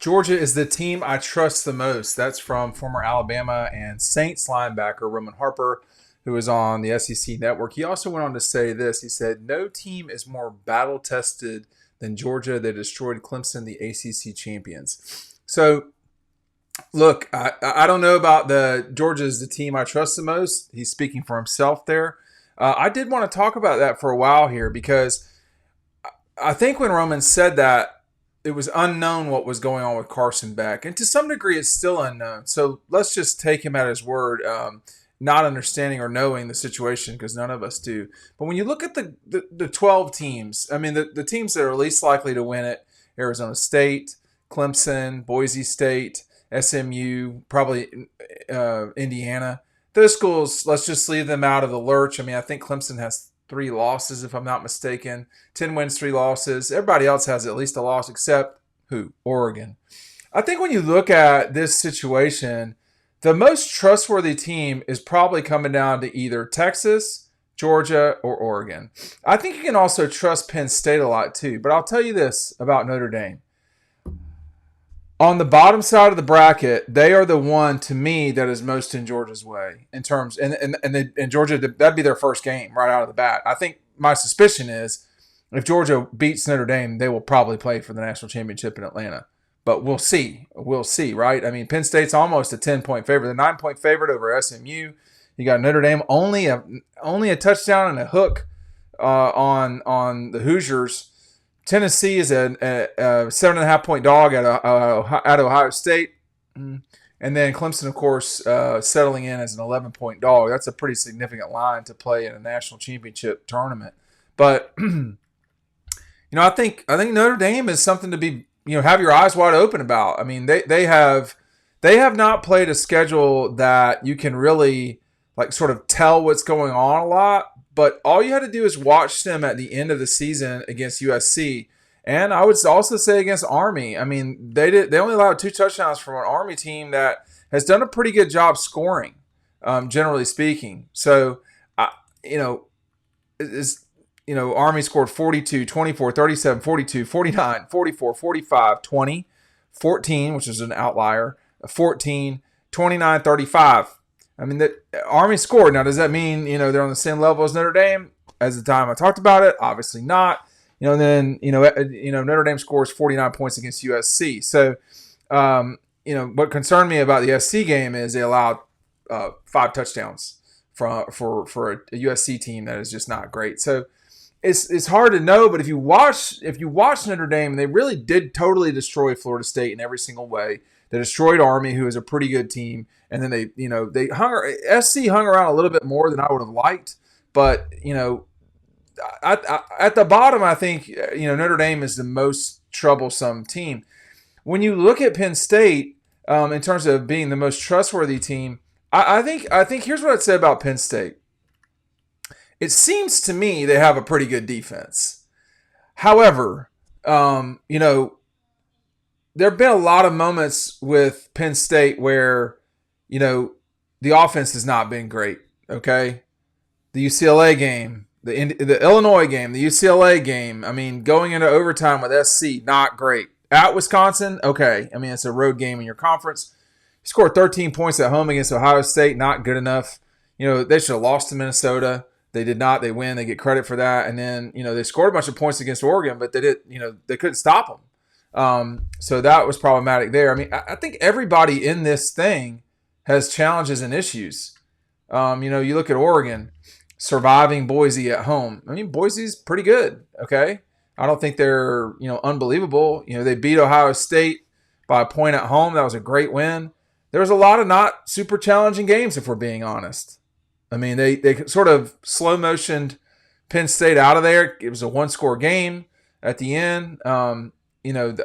Georgia is the team I trust the most. That's from former Alabama and Saints linebacker Roman Harper, who was on the SEC network. He also went on to say this. He said, "No team is more battle tested than Georgia. They destroyed Clemson, the ACC champions." So, look, I don't know about the Georgia is the team I trust the most. He's speaking for himself there. I did want to talk about that for a while here because I think when Roman said that, it was unknown what was going on with Carson Beck. And to some degree, it's still unknown. So let's just take him at his word, not understanding or knowing the situation because none of us do. But when you look at the 12 teams, I mean, the teams that are least likely to win it, Arizona State, Clemson, Boise State, SMU, probably Indiana. Those schools, let's just leave them out of the lurch. I mean, I think Clemson has 3 losses, if I'm not mistaken. 10 wins, 3 losses. Everybody else has at least a loss except who? Oregon. I think when you look at this situation, the most trustworthy team is probably coming down to either Texas, Georgia, or Oregon. I think you can also trust Penn State a lot too. But I'll tell you this about Notre Dame. On the bottom side of the bracket, they are the one to me that is most in Georgia's way in terms, and Georgia, that'd be their first game right out of the bat. I think my suspicion is if Georgia beats Notre Dame, they will probably play for the national championship in Atlanta. But we'll see. We'll see, right? I mean, Penn State's almost a 10-point favorite. They're 9-point favorite over SMU. You got Notre Dame only a touchdown and a hook on the Hoosiers. Tennessee is a 7.5-point dog at Ohio State. And then Clemson, of course, settling in as an 11-point dog. That's a pretty significant line to play in a national championship tournament. But, I think Notre Dame is something to be, have your eyes wide open about. I mean, they have not played a schedule that you can really, sort of tell what's going on a lot. But all you had to do is watch them at the end of the season against USC. And I would also say against Army. I mean, they only allowed 2 touchdowns from an Army team that has done a pretty good job scoring, generally speaking. So, Army scored 42, 24, 37, 42, 49, 44, 45, 20, 14, which is an outlier, 14, 29, 35. I mean, the Army scored. Now, does that mean, they're on the same level as Notre Dame as the time I talked about it? Obviously not. And then, Notre Dame scores 49 points against USC. So, what concerned me about the SC game is they allowed 5 touchdowns for a USC team that is just not great. So, it's hard to know, but if you watch Notre Dame, they really did totally destroy Florida State in every single way. They destroyed Army, who is a pretty good team, and then SC hung around a little bit more than I would have liked. But at the bottom, I think Notre Dame is the most troublesome team. When you look at Penn State in terms of being the most trustworthy team, I think here's what I'd say about Penn State. It seems to me they have a pretty good defense. However, there have been a lot of moments with Penn State where, the offense has not been great, okay? The UCLA game, the Illinois game, the UCLA game, I mean, going into overtime with SC, not great. At Wisconsin, okay. I mean, it's a road game in your conference. You scored 13 points at home against Ohio State, not good enough. They should have lost to Minnesota. They did not. They win. They get credit for that. And then, they scored a bunch of points against Oregon, but they couldn't stop them. So that was problematic there. I mean, I think everybody in this thing has challenges and issues. You look at Oregon surviving Boise at home. I mean, Boise's pretty good, okay? I don't think they're, unbelievable. They beat Ohio State by a point at home. That was a great win. There was a lot of not super challenging games, if we're being honest. I mean, they sort of slow motioned Penn State out of there. It was a 1-score game at the end. I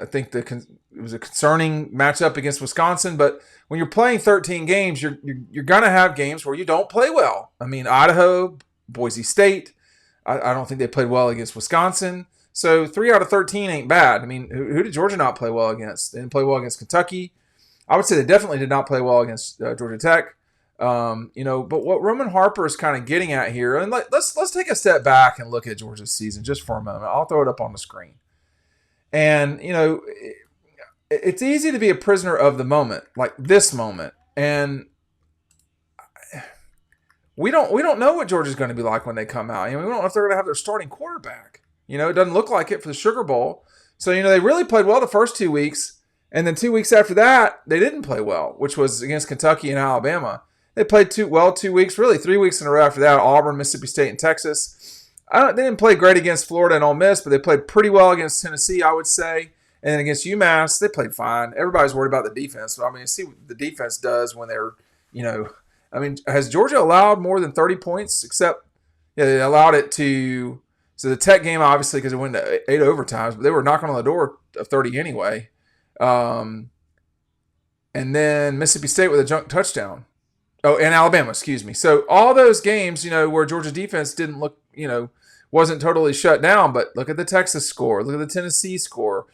think it was a concerning matchup against Wisconsin. But when you're playing 13 games, you're going to have games where you don't play well. I mean, Idaho, Boise State, I don't think they played well against Wisconsin. So 3 out of 13 ain't bad. I mean, who did Georgia not play well against? They didn't play well against Kentucky. I would say they definitely did not play well against Georgia Tech. But what Roman Harper is kind of getting at here, and let's take a step back and look at Georgia's season just for a moment. I'll throw it up on the screen. And, it's easy to be a prisoner of the moment, like this moment, and we don't know what Georgia's going to be like when they come out. We don't know if they're going to have their starting quarterback. It doesn't look like it for the Sugar Bowl. So they really played well the first 2 weeks, and then 2 weeks after that they didn't play well, which was against Kentucky and Alabama. They played 2 weeks, really 3 weeks in a row after that: Auburn, Mississippi State, and Texas. They didn't play great against Florida and Ole Miss, but they played pretty well against Tennessee, I would say. And then against UMass, they played fine. Everybody's worried about the defense. So, see what the defense does when they're, has Georgia allowed more than 30 points? Except they allowed it to – so the Tech game, obviously, because it went to 8 overtimes, but they were knocking on the door of 30 anyway. And then Mississippi State with a junk touchdown. Oh, and Alabama, excuse me. So all those games, where Georgia's defense didn't look, wasn't totally shut down, but look at the Texas score. Look at the Tennessee score.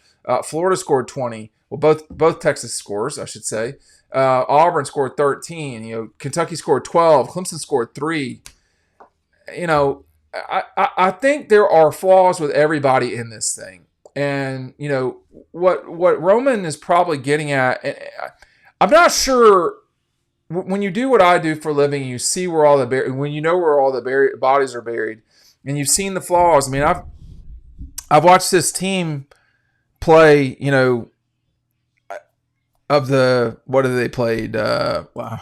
Florida scored 20. Well, both Texas scores, I should say. Auburn scored 13. Kentucky scored 12. Clemson scored 3. I think there are flaws with everybody in this thing. And, what Roman is probably getting at, I'm not sure when you do what I do for a living, you see where all the when you know where all the bodies are buried, and you've seen the flaws. I've watched this team play, of the what have they played? Wow,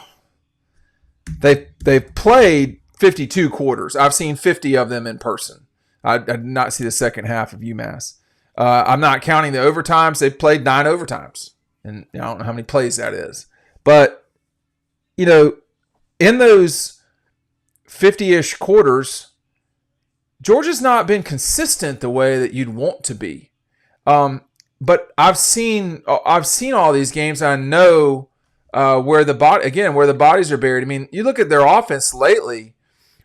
they've played 52 quarters. I've seen 50 of them in person. I did not see the second half of UMass. I'm not counting the overtimes. They've played 9 overtimes, and I don't know how many plays that is. But in those 50-ish quarters, Georgia's not been consistent the way that you'd want to be. But I've seen all these games. And I know where the bodies are buried. You look at their offense lately,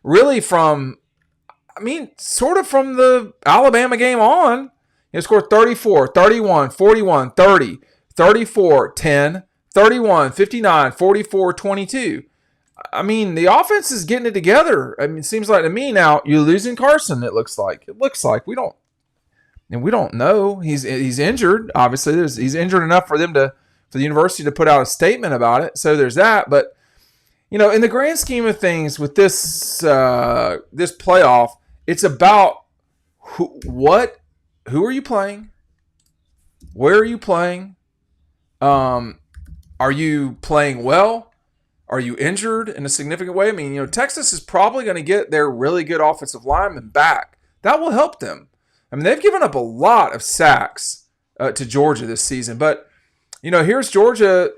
really from the Alabama game on. They scored 34, 31, 41, 30, 34, 10, 31, 59, 44, 22. The offense is getting it together. It seems like to me now you're losing Carson. It looks like we don't know. He's injured. Obviously, he's injured enough for the university to put out a statement about it. So there's that. But in the grand scheme of things, with this playoff, it's about who are you playing? Where are you playing? Are you playing well? Are you injured in a significant way? Texas is probably going to get their really good offensive lineman back. That will help them. They've given up a lot of sacks to Georgia this season. But, here's Georgia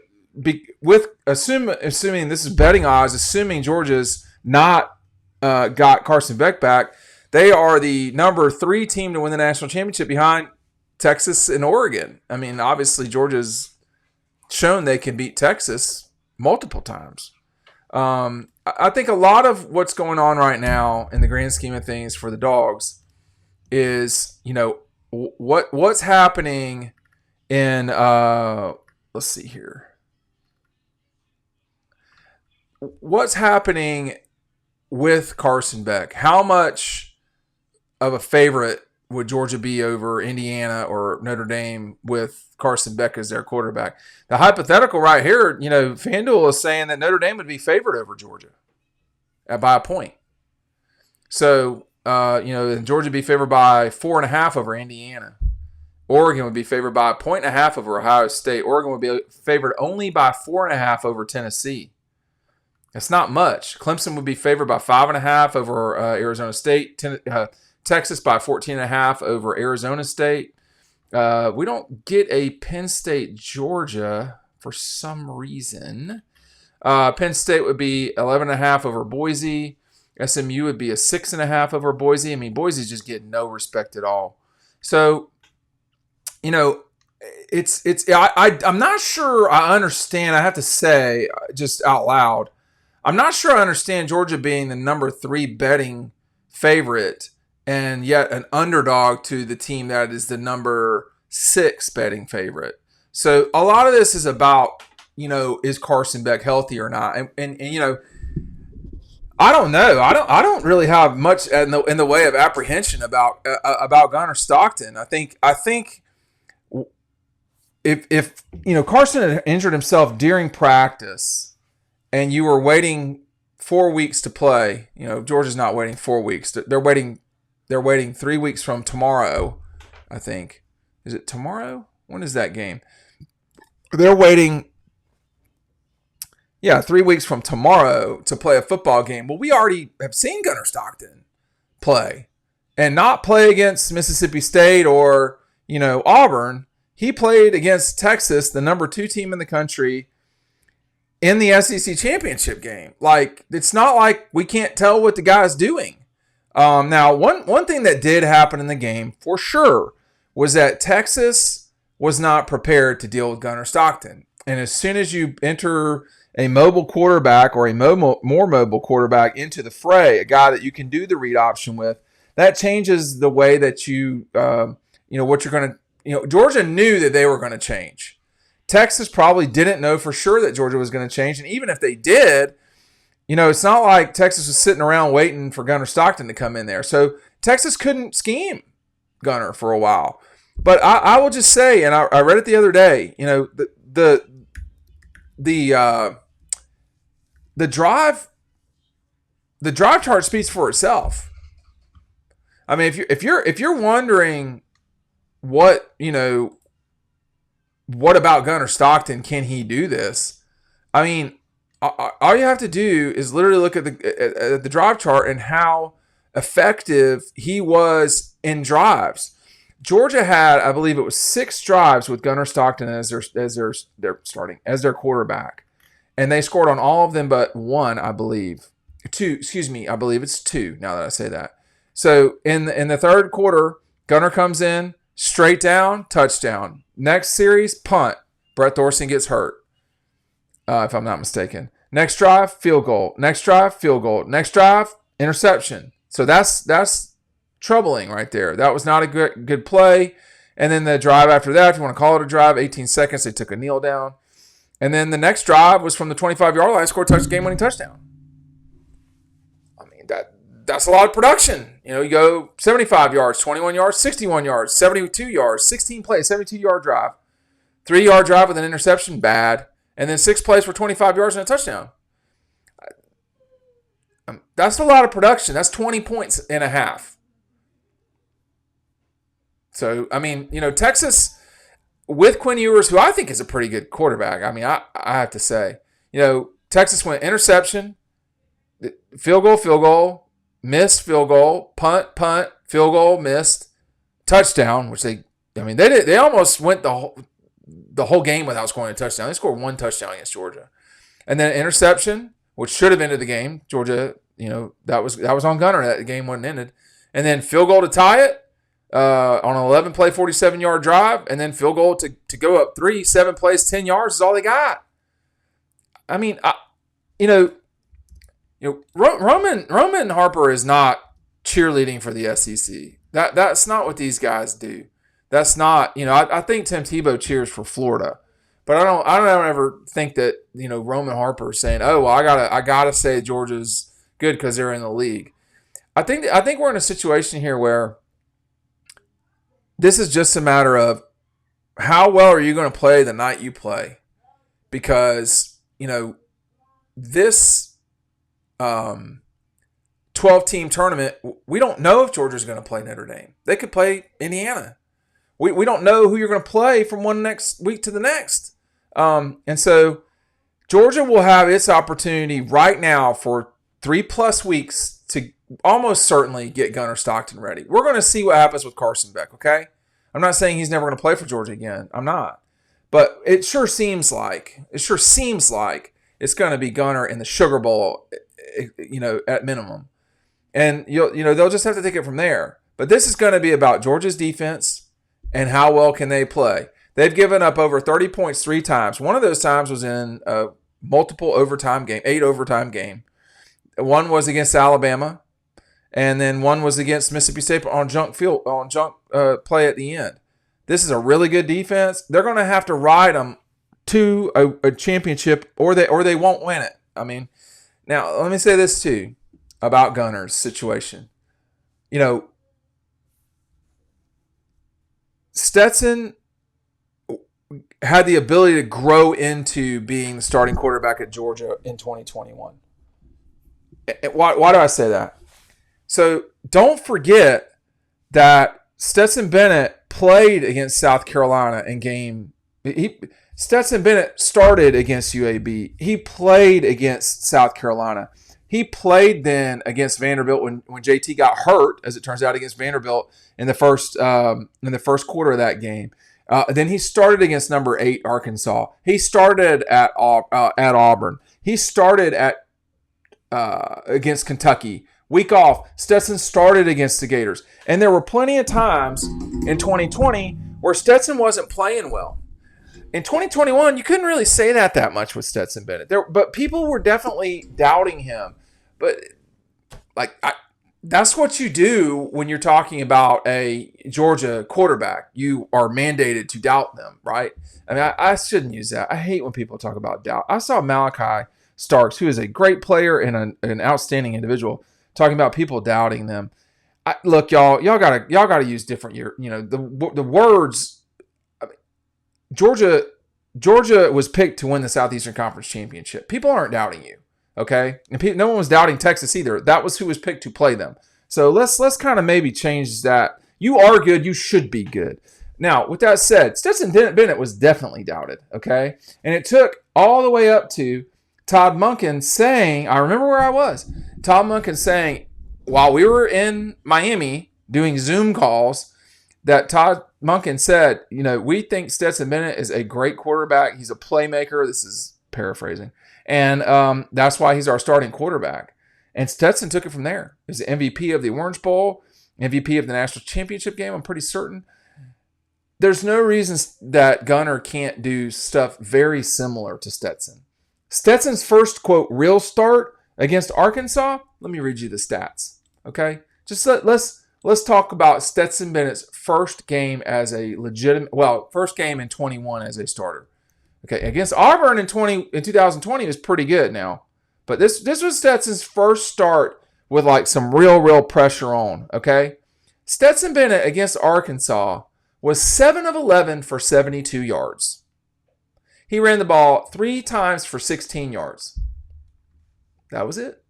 assuming this is betting odds, assuming Georgia's not got Carson Beck back. They are the number 3 team to win the national championship behind Texas and Oregon. Obviously Georgia's shown they can beat Texas multiple times. I think a lot of what's going on right now in the grand scheme of things for the Dawgs is, what's happening in, let's see here. What's happening with Carson Beck? How much of a favorite would Georgia be over Indiana or Notre Dame with Carson Beck as their quarterback? The hypothetical right here, FanDuel is saying that Notre Dame would be favored over Georgia by a point. So, Georgia would be favored by 4.5 over Indiana. Oregon would be favored by 1.5 over Ohio State. Oregon would be favored only by 4.5 over Tennessee. That's not much. Clemson would be favored by 5.5 over Arizona State. Texas by 14.5 over Arizona State. We don't get a Penn State, Georgia for some reason. Penn State would be 11.5 over Boise. SMU would be a 6.5 over Boise. Boise's just getting no respect at all. So, I'm not sure I understand. I have to say, just out loud, I'm not sure I understand Georgia being the number 3 betting favorite and yet an underdog to the team that is the number 6 betting favorite. So a lot of this is about, is Carson Beck healthy or not? And I don't know. I don't really have much in the way of apprehension about Gunnar Stockton. I think if Carson had injured himself during practice and you were waiting 4 weeks to play, Georgia's not waiting 4 weeks. They're waiting 3 weeks from tomorrow, I think. Is it tomorrow? When is that game? They're waiting 3 weeks from tomorrow to play a football game. Well, we already have seen Gunnar Stockton play and not play against Mississippi State or, Auburn. He played against Texas, the number 2 team in the country, in the SEC championship game. Like, it's not like we can't tell what the guy's doing. Now, one thing that did happen in the game for sure was that Texas was not prepared to deal with Gunnar Stockton. And as soon as you enter a mobile quarterback or a more mobile quarterback into the fray, a guy that you can do the read option with, that changes the way that what you're going to, Georgia knew that they were going to change. Texas probably didn't know for sure that Georgia was going to change. And even if they did, it's not like Texas was sitting around waiting for Gunnar Stockton to come in there. So Texas couldn't scheme Gunnar for a while. But I will just say, and I read it the other day, the drive chart speaks for itself. I mean, if you're wondering what about Gunnar Stockton, can he do this? I mean, all you have to do is literally look at the drive chart and how effective he was in drives. Georgia had, I believe it was 6 drives with Gunnar Stockton as their quarterback. And they scored on all of them but one, I believe. 2, I believe it's 2 now that I say that. So in the third quarter, Gunnar comes in, straight down, touchdown. Next series, punt. Brett Thorson gets hurt, if I'm not mistaken. Next drive, field goal. Next drive, field goal. Next drive, interception. So that's troubling right there. That was not a good play. And then the drive after that, if you want to call it a drive, 18 seconds, they took a kneel down. And then the next drive was from the 25-yard line, scored a game-winning touchdown. I mean, that's a lot of production. You go 75 yards, 21 yards, 61 yards, 72 yards, 16 plays, 72-yard drive. 3-yard drive with an interception, bad. And then 6 plays for 25 yards and a touchdown. That's a lot of production. That's 20 points and a half. So, I mean, Texas, with Quinn Ewers, who I think is a pretty good quarterback, I mean, I have to say, Texas went interception, field goal, missed field goal, punt, field goal, missed, touchdown, which they almost went the whole game without scoring a touchdown. They scored 1 touchdown against Georgia. And then interception, which should have ended the game. Georgia, that was on Gunnar. That game wasn't ended. And then field goal to tie it. On an 11-play, 47-yard drive, and then field goal to go up 3, 7 plays, 10 yards is all they got. I mean, Roman Harper is not cheerleading for the SEC. That's not what these guys do. That's not, I think Tim Tebow cheers for Florida, but I don't ever think that Roman Harper is saying, oh, well, I gotta say Georgia's good because they're in the league. I think we're in a situation here where this is just a matter of how well are you going to play the night you play? Because, this 12-team tournament, we don't know if Georgia's going to play Notre Dame. They could play Indiana. We don't know who you're going to play from one next week to the next. And so Georgia will have its opportunity right now for 3+ weeks to almost certainly get Gunnar Stockton ready. We're going to see what happens with Carson Beck, okay? I'm not saying he's never going to play for Georgia again. I'm not. But it sure seems like it's going to be Gunnar in the Sugar Bowl, at minimum. And they'll just have to take it from there. But this is going to be about Georgia's defense and how well can they play. They've given up over 30 points 3 times. One of those times was in a multiple overtime game, 8 overtime game. One was against Alabama, and then one was against Mississippi State on junk play at the end. This is a really good defense. They're going to have to ride them to a championship, or they won't win it. I mean, now let me say this too about Gunnar's situation. Stetson had the ability to grow into being the starting quarterback at Georgia in 2021. Why do I say that? So don't forget that Stetson Bennett played against South Carolina in game. Stetson Bennett started against UAB. He played against South Carolina. He played then against Vanderbilt when JT got hurt, as it turns out, against Vanderbilt in the first quarter of that game. Then he started against number 8 Arkansas. He started at Auburn. He started against Kentucky. Week off, Stetson started against the Gators. And there were plenty of times in 2020 where Stetson wasn't playing well. In 2021, you couldn't really say that much with Stetson Bennett. But people were definitely doubting him. But that's what you do when you're talking about a Georgia quarterback. You are mandated to doubt them, right? I mean, I shouldn't use that. I hate when people talk about doubt. I saw Malachi Starks, who is a great player and an outstanding individual, talking about people doubting them. Look, y'all gotta use different the words. I mean, Georgia was picked to win the Southeastern Conference Championship. People aren't doubting you. Okay, and no one was doubting Texas either. That was who was picked to play them. So let's kind of maybe change that. You are good. You should be good. Now, with that said, Stetson Bennett was definitely doubted. Okay, and it took all the way up to Todd Monken saying, I remember where I was. Todd Monken saying, while we were in Miami doing Zoom calls, that Todd Monken said, we think Stetson Bennett is a great quarterback. He's a playmaker. This is paraphrasing. And that's why he's our starting quarterback. And Stetson took it from there. He's the MVP of the Orange Bowl, MVP of the national championship game, I'm pretty certain. There's no reason that Gunner can't do stuff very similar to Stetson. Stetson's first, quote, real start against Arkansas, let me read you the stats, okay? Just let's talk about Stetson Bennett's first game as a first game in 21 as a starter. Okay, against Auburn in 2020 was pretty good now. But this was Stetson's first start with some real pressure on, okay? Stetson Bennett against Arkansas was 7 of 11 for 72 yards. He ran the ball 3 times for 16 yards. That was it.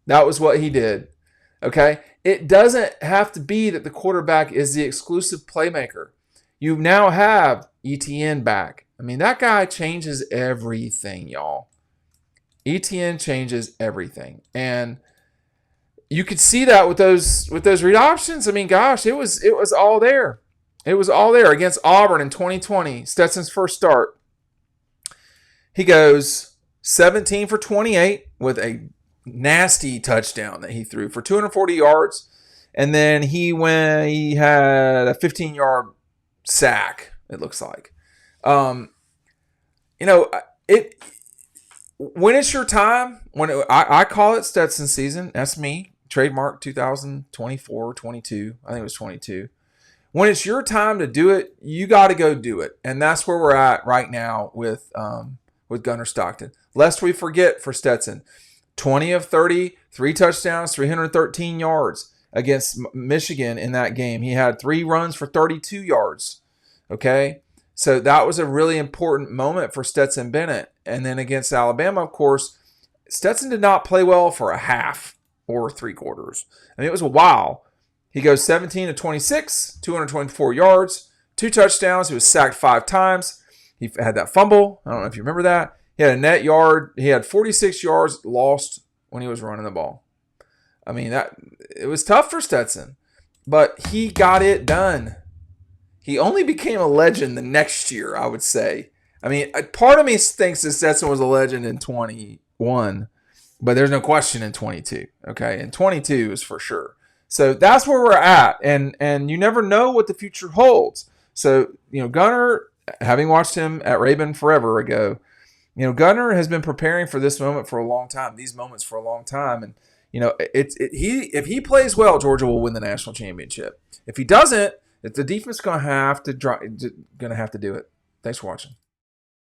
That was what he did, okay? It doesn't have to be that the quarterback is the exclusive playmaker. You now have ETN back. I mean, that guy changes everything, y'all. ETN changes everything. And you could see that with those read options. I mean, gosh, it was all there. It was all there against Auburn in 2020, Stetson's first start. He goes 17 for 28 with a nasty touchdown that he threw for 240 yards. And then he had a 15-yard sack, it looks like. When it's your time, I call it Stetson season. That's me. Trademark 2024, 22. I think it was 22. When it's your time to do it, you got to go do it. And that's where we're at right now with Gunner Stockton. Lest we forget for Stetson, 20 of 30, 3 touchdowns, 313 yards against Michigan in that game. He had 3 runs for 32 yards. Okay? So that was a really important moment for Stetson Bennett. And then against Alabama, of course, Stetson did not play well for a half or 3 quarters. I mean, it was a while. He goes 17 to 26, 224 yards, 2 touchdowns. He was sacked 5 times. He had that fumble. I don't know if you remember that. He had a net yard. He had 46 yards lost when he was running the ball. I mean, it was tough for Stetson, but he got it done. He only became a legend the next year, I would say. I mean, part of me thinks that Stetson was a legend in 21, but there's no question in 22. Okay, in 22 is for sure. So that's where we're at, and you never know what the future holds. So Gunner, having watched him at Rabin forever ago, Gunner has been preparing for this moment for a long time. These moments for a long time, and if he plays well, Georgia will win the national championship. If he doesn't, the defense is going to have to do it. Thanks for watching.